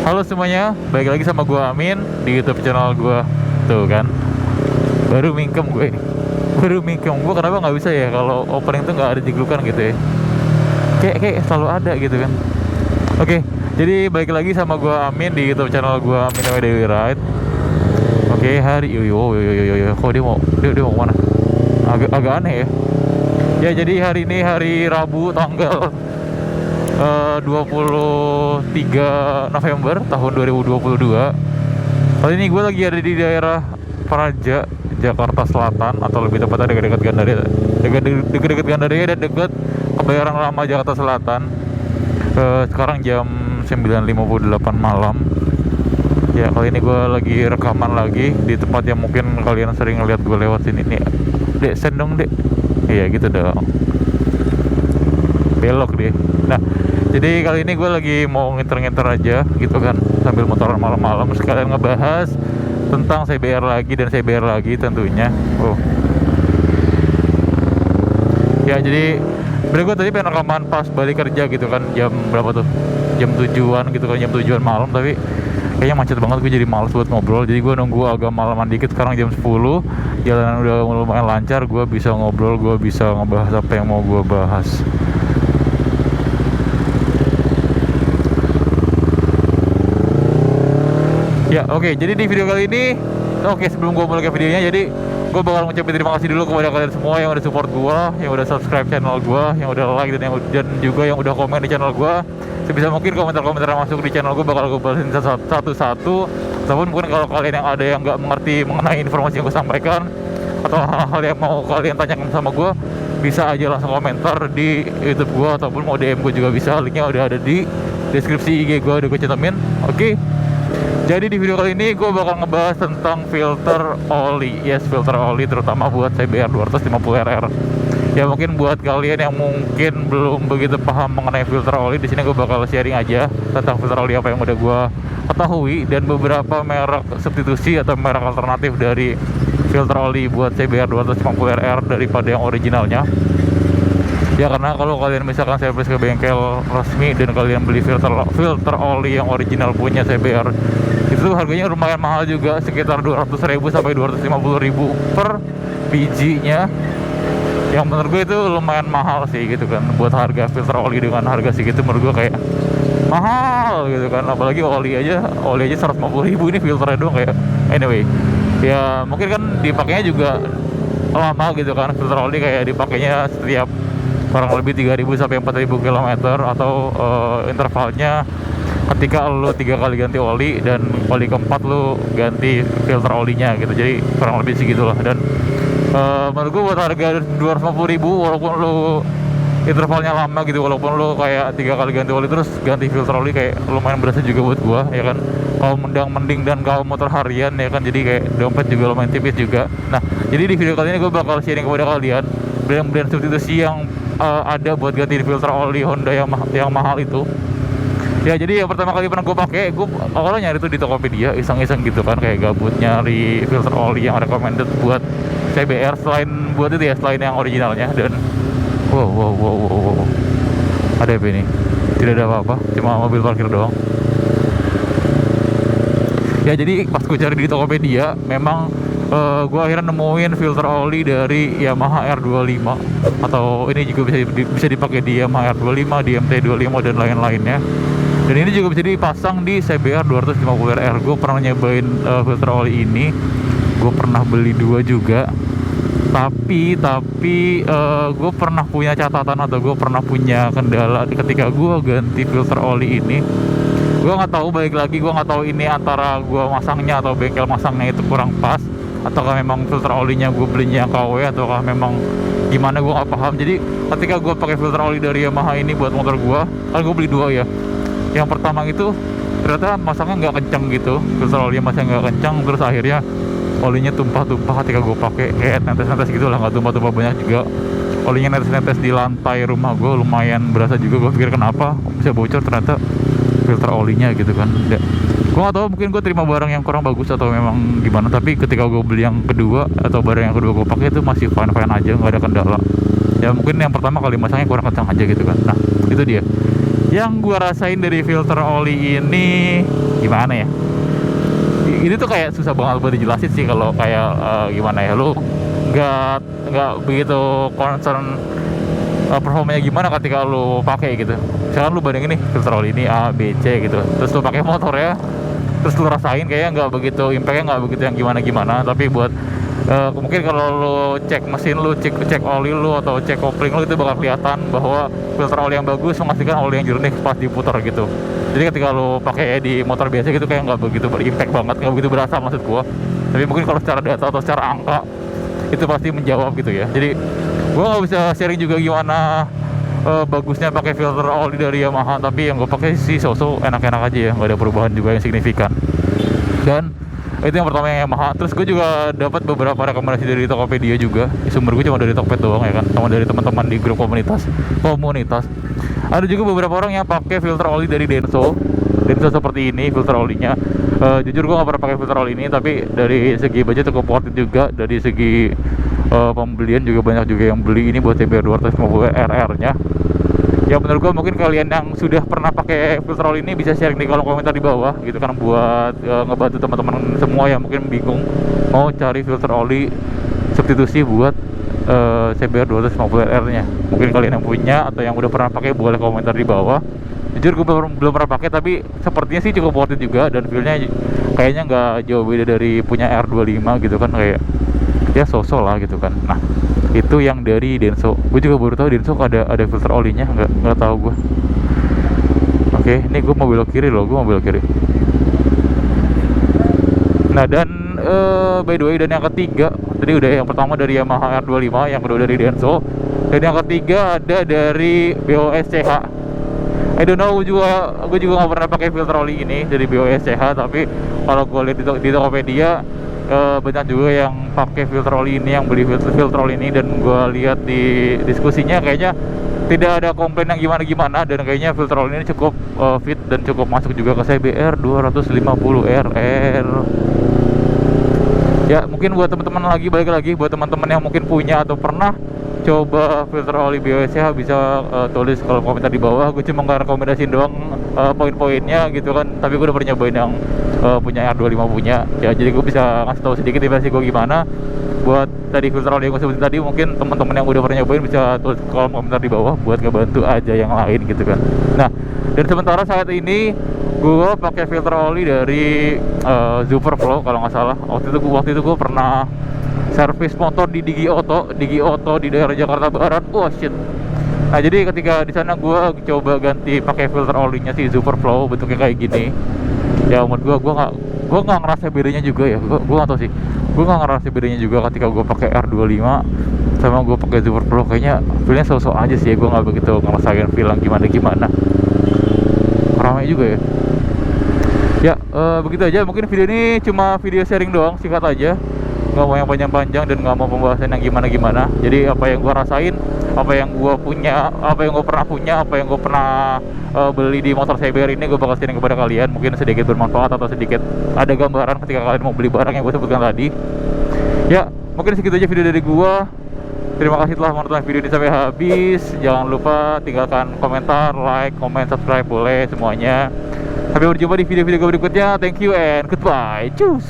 Halo semuanya, balik lagi sama gua Amin di YouTube channel gua. Tuh kan, baru mingkem gue. Baru mingkem gua, kenapa nggak bisa ya kalau opening tuh nggak ada jiglukan gitu ya? Kayak selalu ada gitu kan. Oke, jadi balik lagi sama gua Amin di YouTube channel gua Amin Dewi Right. Oke, hari kok dia mau kemana? Agak aneh ya. Ya jadi hari ini hari Rabu tanggal 23 November tahun 2022. Kali ini gue lagi ada di daerah Praja, Jakarta Selatan, atau lebih tepatnya dekat-dekat Gandaria, dekat-dekat Gandaria dan dekat Kebayoran Lama Jakarta Selatan. Sekarang jam 9.58 malam. Ya, kali ini gue lagi rekaman lagi di tempat yang mungkin kalian sering ngeliat gue lewat sini nih. Dek, sendong dek. Iya gitu dong. Belok deh. Nah, jadi kali ini gue lagi mau nginter-nginter aja gitu kan, sambil motoran malam-malam, sekalian ngebahas tentang CBR lagi dan CBR lagi tentunya. Ya jadi gue tadi pengen rekaman pas balik kerja gitu kan, jam berapa tuh? Jam 7-an gitu kan, jam 7-an malam, tapi kayaknya macet banget, gue jadi males buat ngobrol. Jadi gue nunggu agak malaman dikit, sekarang jam 10, jalanan udah lumayan lancar, gue bisa ngobrol, gue bisa ngebahas apa yang mau gue bahas. Ya oke, jadi di video kali ini, sebelum gue mulai ke videonya, jadi gue bakal ngucapin terima kasih dulu kepada kalian semua yang udah support gue, yang udah subscribe channel gue, yang udah like, dan juga yang udah komen di channel gue. Sebisa mungkin komentar-komentar yang masuk di channel gue bakal gue balesin satu-satu. Ataupun mungkin kalau kalian yang ada yang nggak mengerti mengenai informasi yang gue sampaikan, atau hal-hal yang mau kalian tanyakan sama gue, bisa aja langsung komentar di YouTube gue, ataupun mau DM gue juga bisa. Linknya udah ada di deskripsi IG gue, udah gue cantumin. Oke. Jadi di video kali ini gue bakal ngebahas tentang filter oli. Yes, filter oli terutama buat CBR 250RR. Ya mungkin buat kalian yang mungkin belum begitu paham mengenai filter oli, di sini gue bakal sharing aja tentang filter oli apa yang udah gue ketahui dan beberapa merek substitusi atau merek alternatif dari filter oli buat CBR 250RR daripada yang originalnya. Ya karena kalau kalian misalkan service ke bengkel resmi dan kalian beli filter oli yang original punya CBR, itu harganya lumayan mahal juga, sekitar 200.000 sampai 250.000 per bijinya. Yang menurut gue itu lumayan mahal sih gitu kan, buat harga filter oli dengan harga segitu menurut gue kayak mahal gitu kan. Apalagi oli aja 150.000, ini filternya doang kayak anyway. Ya mungkin kan dipakainya juga lama gitu kan, filter oli kayak dipakainya setiap kurang lebih 3.000 sampai 4.000 km, atau intervalnya ketika lo 3 kali ganti oli dan kali keempat lo ganti filter olinya gitu. Jadi kurang lebih segitulah. Dan menurut gue buat harga 250.000, walaupun lo intervalnya lama gitu, walaupun lo kayak 3 kali ganti oli terus ganti filter oli, kayak lumayan berasa juga buat gue ya kan. Kalau mending dan kalau motor harian ya kan, jadi kayak dompet juga lumayan tipis juga. Nah, jadi di video kali ini gue bakal sharing kepada kalian brand-brand substitusi yang ada buat ganti filter oli Honda yang mahal itu. Ya jadi yang pertama kali pernah gue pakai, gue awalnya nyari tuh di Tokopedia, iseng-iseng gitu kan, kayak gabut nyari filter oli yang recommended buat CBR selain buat itu ya, selain yang originalnya. Dan wow, ada apa ini? Tidak ada apa-apa, cuma mobil parkir doang. Ya jadi pas gue cari di Tokopedia, memang gue akhirnya nemuin filter oli dari Yamaha R25, atau ini juga bisa dipakai di Yamaha R25, di MT25 dan lain-lainnya. Dan ini juga bisa dipasang di CBR 250RR. Gue pernah nyobain filter oli ini, gue pernah beli 2 juga. Tapi gue pernah punya catatan, atau gue pernah punya kendala ketika gue ganti filter oli ini. Gue nggak tahu, balik lagi gue nggak tahu ini antara gue masangnya atau bengkel masangnya itu kurang pas, ataukah memang filter olinya gue belinya KW, ataukah memang gimana, gue nggak paham. Jadi ketika gue pakai filter oli dari Yamaha ini buat motor gue, kan gue beli 2 ya. Yang pertama itu ternyata masangnya nggak kencang gitu, filter olinya masih nggak kencang, terus akhirnya olinya tumpah-tumpah ketika gue pakai, kayak netes-netes gitu lah, nggak tumpah-tumpah banyak juga. Olinya netes-netes di lantai rumah gue, lumayan berasa juga. Gue pikir kenapa bisa bocor, ternyata filter olinya gitu kan. Gue gak tahu, mungkin gue terima barang yang kurang bagus atau memang gimana, tapi ketika gue beli yang kedua atau barang yang kedua gue pakai itu masih fine aja, nggak ada kendala. Ya mungkin yang pertama kali masangnya kurang kencang aja gitu kan. Nah itu dia. Yang gua rasain dari filter oli ini gimana ya? Ini tuh kayak susah banget buat dijelasin sih kalau kayak gimana ya, lu nggak begitu concern performanya gimana ketika lu pakai gitu. Misalkan lu bandingin nih filter oli ini A, B, C gitu, terus lu pakai motor ya, terus lu rasain kayaknya nggak begitu impactnya, nggak begitu yang gimana, tapi buat mungkin kalau lu cek mesin lu, cek oli lu atau cek kopling lu, itu bakal kelihatan bahwa filter oli yang bagus menghasilkan oli yang jernih pas diputar gitu. Jadi ketika lu pakai di motor biasa gitu kayak nggak begitu berimpact banget, nggak begitu berasa maksud gua. Tapi mungkin kalau secara data atau secara angka itu pasti menjawab gitu ya. Jadi gua nggak bisa sharing juga gimana bagusnya pakai filter oli dari Yamaha, tapi yang gue pakai sih so-so enak-enak aja ya, nggak ada perubahan juga yang signifikan. Dan itu yang pertama yang Yamaha. Terus gue juga dapat beberapa rekomendasi dari Tokopedia juga. Sumber gue cuma dari Tokped doang ya kan, sama dari teman-teman di grup komunitas. Ada juga beberapa orang yang pakai filter oli dari Denso seperti ini filter olinya. Jujur gue nggak pernah pakai filter oli ini, tapi dari segi budget cukup worth it juga. Dari segi pembelian juga banyak juga yang beli ini buat CBR 250 RR nya. Ya menurut gue mungkin kalian yang sudah pernah pakai filter oli ini bisa sharing di kolom komentar di bawah gitu kan, buat ngebantu teman-teman semua yang mungkin bingung mau cari filter oli substitusi buat CBR 250 RR nya. Mungkin kalian yang punya atau yang udah pernah pakai boleh komentar di bawah. Jujur gue belum pernah pakai, tapi sepertinya sih cukup worth it juga, dan feelnya kayaknya nggak jauh beda dari punya R25 gitu kan, kayak ya so-so lah gitu kan. Nah itu yang dari Denso. Gue juga baru tahu Denso ada filter olinya, nggak tahu gue. Oke, ini gue mau belok kiri loh, Nah dan by the way, dan yang ketiga tadi udah, yang pertama dari Yamaha R25, yang kedua dari Denso, dan yang ketiga ada dari BOSCH. I don't know, gue juga nggak pernah pakai filter oli ini dari BOSCH, tapi kalau gue lihat di Tokopedia banyak juga yang pakai filter oli ini, yang beli filter oli ini, dan gue lihat di diskusinya kayaknya tidak ada komplain yang gimana, dan kayaknya filter oli ini cukup fit dan cukup masuk juga ke CBR 250 RR. Ya mungkin buat teman-teman balik lagi buat teman-teman yang mungkin punya atau pernah coba filter oli BOSCH bisa tulis kolom komentar di bawah. Gue cuma ngerekomendasiin doang poin-poinnya gitu kan, tapi gue udah pernah nyobain yang punya R25 punya ya, jadi gue bisa ngasih tahu sedikit versi gue gimana. Buat tadi filter oli yang gue sebutin tadi, mungkin teman-teman yang udah pernah nyobain bisa tulis kolom komentar di bawah buat ngebantu aja yang lain gitu kan. Nah dan sementara saat ini gue pakai filter oli dari Superflow kalau nggak salah. Waktu itu gue pernah servis motor di Digi Auto di daerah Jakarta Barat. Shit. Nah jadi ketika di sana gue coba ganti pakai filter olinya si Superflow, bentuknya kayak gini. Ya menurut gue nggak ngerasa bedanya juga ya. Gue nggak tahu sih. Gue nggak ngerasa bedanya juga ketika gue pakai R25 sama gue pakai Superflow. Kayaknya feelnya so-so aja sih. Gue nggak begitu ngerasain feel yang gimana. Ramai juga ya. Ya begitu aja. Mungkin video ini cuma video sharing doang, singkat aja. Nggak mau yang panjang-panjang dan nggak mau pembahasan yang gimana. Jadi apa yang gue rasain, apa yang gue punya, apa yang gue pernah punya, apa yang gue pernah beli di motor CBR ini gue bakal sharing kepada kalian. Mungkin sedikit bermanfaat atau sedikit ada gambaran ketika kalian mau beli barang yang gue sebutkan tadi. Ya mungkin segitu aja video dari gue. Terima kasih telah menonton video ini sampai habis. Jangan lupa tinggalkan komentar, like, comment, subscribe, boleh semuanya. Sampai berjumpa di video-video berikutnya. Thank you and goodbye. Cus.